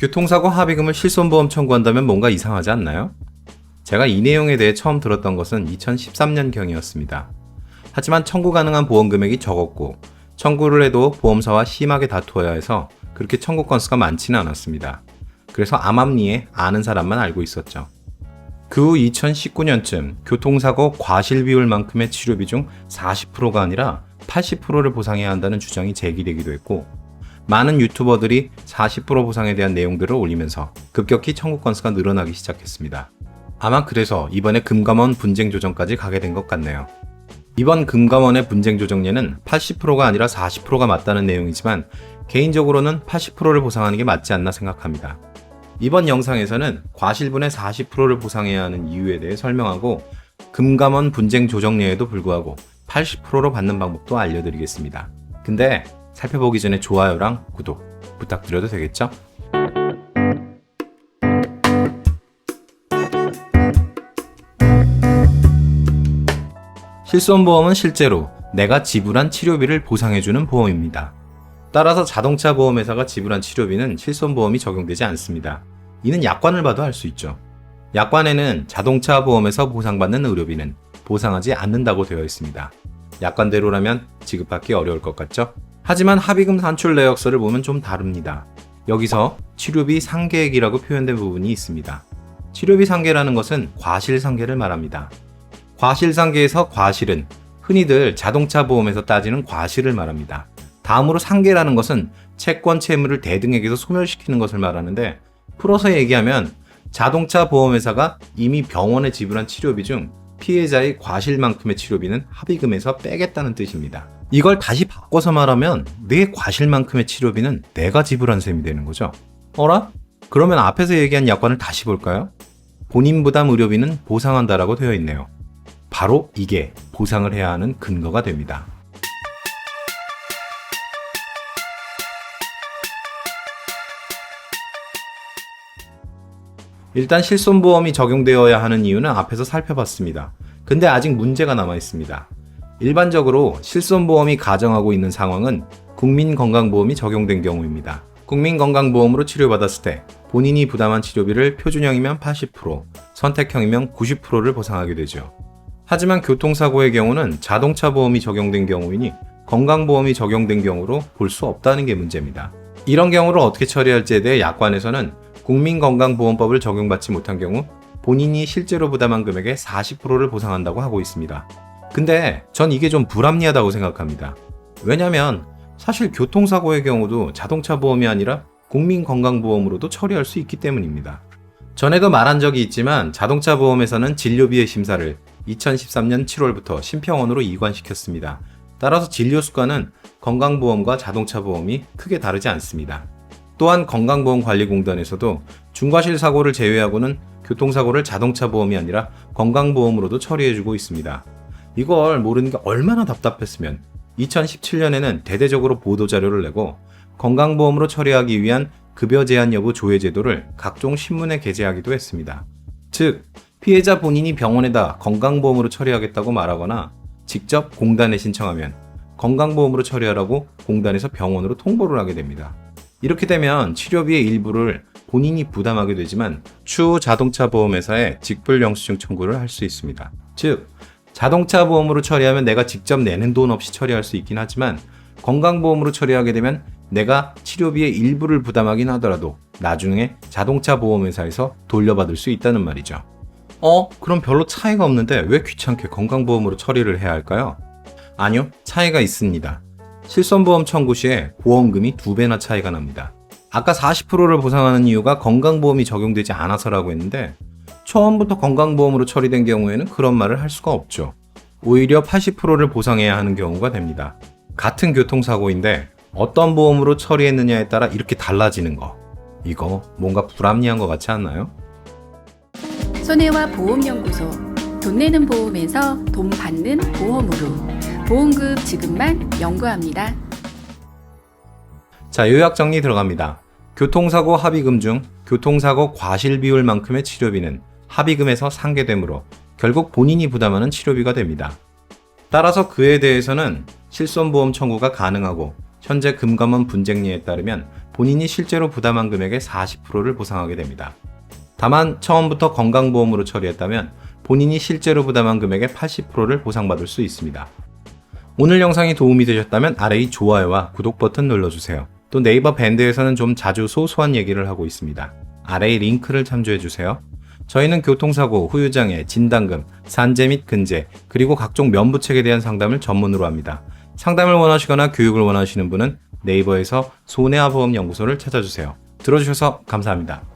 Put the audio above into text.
교통사고 합의금을 실손보험 청구한다면 뭔가 이상하지 않나요? 제가 이 내용에 대해 처음 들었던 것은 2013년경이었습니다. 하지만 청구 가능한 보험 금액이 적었고 청구를 해도 보험사와 심하게 다투어야 해서 그렇게 청구 건수가 많지는 않았습니다. 그래서 암암리에 아는 사람만 알고 있었죠. 그 후 2019년쯤 교통사고 과실비율만큼의 치료비 중 40%가 아니라 80%를 보상해야 한다는 주장이 제기되기도 했고 많은 유튜버들이 40% 보상에 대한 내용들을 올리면서 급격히 청구 건수가 늘어나기 시작했습니다. 아마 그래서 이번에 금감원 분쟁 조정까지 가게 된 것 같네요. 이번 금감원의 분쟁 조정례는 80%가 아니라 40%가 맞다는 내용이지만 개인적으로는 80%를 보상하는 게 맞지 않나 생각합니다. 이번 영상에서는 과실분의 40%를 보상해야 하는 이유에 대해 설명하고 금감원 분쟁 조정례에도 불구하고 80%로 받는 방법도 알려드리겠습니다. 근데 살펴보기 전에 좋아요랑 구독 부탁드려도 되겠죠? 실손보험은 실제로 내가 지불한 치료비를 보상해주는 보험입니다. 따라서 자동차 보험회사가 지불한 치료비는 실손보험이 적용되지 않습니다. 이는 약관을 봐도 알 수 있죠. 약관에는 자동차 보험에서 보상받는 의료비는 보상하지 않는다고 되어 있습니다. 약관대로라면 지급받기 어려울 것 같죠? 하지만 합의금 산출 내역서를 보면 좀 다릅니다. 여기서 치료비 상계액이라고 표현된 부분이 있습니다. 치료비 상계라는 것은 과실상계를 말합니다. 과실상계에서 과실은 흔히들 자동차 보험에서 따지는 과실을 말합니다. 다음으로 상계라는 것은 채권 채무를 대등액에서 소멸시키는 것을 말하는데 풀어서 얘기하면 자동차 보험회사가 이미 병원에 지불한 치료비 중 피해자의 과실만큼의 치료비는 합의금에서 빼겠다는 뜻입니다. 이걸 다시 바꿔서 말하면 내 과실만큼의 치료비는 내가 지불한 셈이 되는 거죠. 어라? 그러면 앞에서 얘기한 약관을 다시 볼까요? 본인 부담 의료비는 보상한다라고 되어 있네요. 바로 이게 보상을 해야 하는 근거가 됩니다. 일단 실손보험이 적용되어야 하는 이유는 앞에서 살펴봤습니다. 근데 아직 문제가 남아 있습니다. 일반적으로 실손보험이 가정하고 있는 상황은 국민건강보험이 적용된 경우입니다. 국민건강보험으로 치료받았을 때 본인이 부담한 치료비를 표준형이면 80%, 선택형이면 90%를 보상하게 되죠. 하지만 교통사고의 경우는 자동차 보험이 적용된 경우이니 건강보험이 적용된 경우로 볼 수 없다는 게 문제입니다. 이런 경우를 어떻게 처리할지에 대해 약관에서는 국민건강보험법을 적용받지 못한 경우 본인이 실제로 부담한 금액의 40%를 보상한다고 하고 있습니다. 근데 전 이게 좀 불합리하다고 생각합니다. 왜냐면 사실 교통사고의 경우도 자동차 보험이 아니라 국민건강보험으로도 처리할 수 있기 때문입니다. 전에도 말한 적이 있지만 자동차 보험에서는 진료비의 심사를 2013년 7월부터 심평원으로 이관시켰습니다. 따라서 진료수가는 건강보험과 자동차 보험이 크게 다르지 않습니다. 또한 건강보험관리공단에서도 중과실 사고를 제외하고는 교통사고를 자동차 보험이 아니라 건강보험으로도 처리해주고 있습니다. 이걸 모르는 게 얼마나 답답했으면 2017년에는 대대적으로 보도자료를 내고 건강보험으로 처리하기 위한 급여 제한 여부 조회 제도를 각종 신문에 게재하기도 했습니다. 즉, 피해자 본인이 병원에다 건강보험으로 처리하겠다고 말하거나 직접 공단에 신청하면 건강보험으로 처리하라고 공단에서 병원으로 통보를 하게 됩니다. 이렇게 되면 치료비의 일부를 본인이 부담하게 되지만 추후 자동차 보험회사에 직불영수증 청구를 할 수 있습니다. 즉, 자동차 보험으로 처리하면 내가 직접 내는 돈 없이 처리할 수 있긴 하지만 건강보험으로 처리하게 되면 내가 치료비의 일부를 부담하긴 하더라도 나중에 자동차 보험회사에서 돌려받을 수 있다는 말이죠. 그럼 별로 차이가 없는데 왜 귀찮게 건강보험으로 처리를 해야 할까요? 아니요, 차이가 있습니다. 실손보험 청구 시에 보험금이 2배나 차이가 납니다. 아까 40%를 보상하는 이유가 건강보험이 적용되지 않아서라고 했는데 처음부터 건강보험으로 처리된 경우에는 그런 말을 할 수가 없죠. 오히려 80%를 보상해야 하는 경우가 됩니다. 같은 교통사고인데 어떤 보험으로 처리했느냐에 따라 이렇게 달라지는 거, 이거 뭔가 불합리한 것 같지 않나요? 손해와 보험연구소, 돈 내는 보험에서 돈 받는 보험으로 보험금 지급만 연구합니다. 자, 요약 정리 들어갑니다. 교통사고 합의금 중 교통사고 과실비율만큼의 치료비는 합의금에서 상계되므로 결국 본인이 부담하는 치료비가 됩니다. 따라서 그에 대해서는 실손보험 청구가 가능하고 현재 금감원 분쟁례에 따르면 본인이 실제로 부담한 금액의 40%를 보상하게 됩니다. 다만 처음부터 건강보험으로 처리했다면 본인이 실제로 부담한 금액의 80%를 보상받을 수 있습니다. 오늘 영상이 도움이 되셨다면 아래 이 좋아요와 구독 버튼 눌러주세요. 또 네이버 밴드에서는 좀 자주 소소한 얘기를 하고 있습니다. 아래의 링크를 참조해주세요. 저희는 교통사고, 후유장애, 진단금, 산재 및 근제, 그리고 각종 면부책에 대한 상담을 전문으로 합니다. 상담을 원하시거나 교육을 원하시는 분은 네이버에서 손해와 보험 연구소를 찾아주세요. 들어주셔서 감사합니다.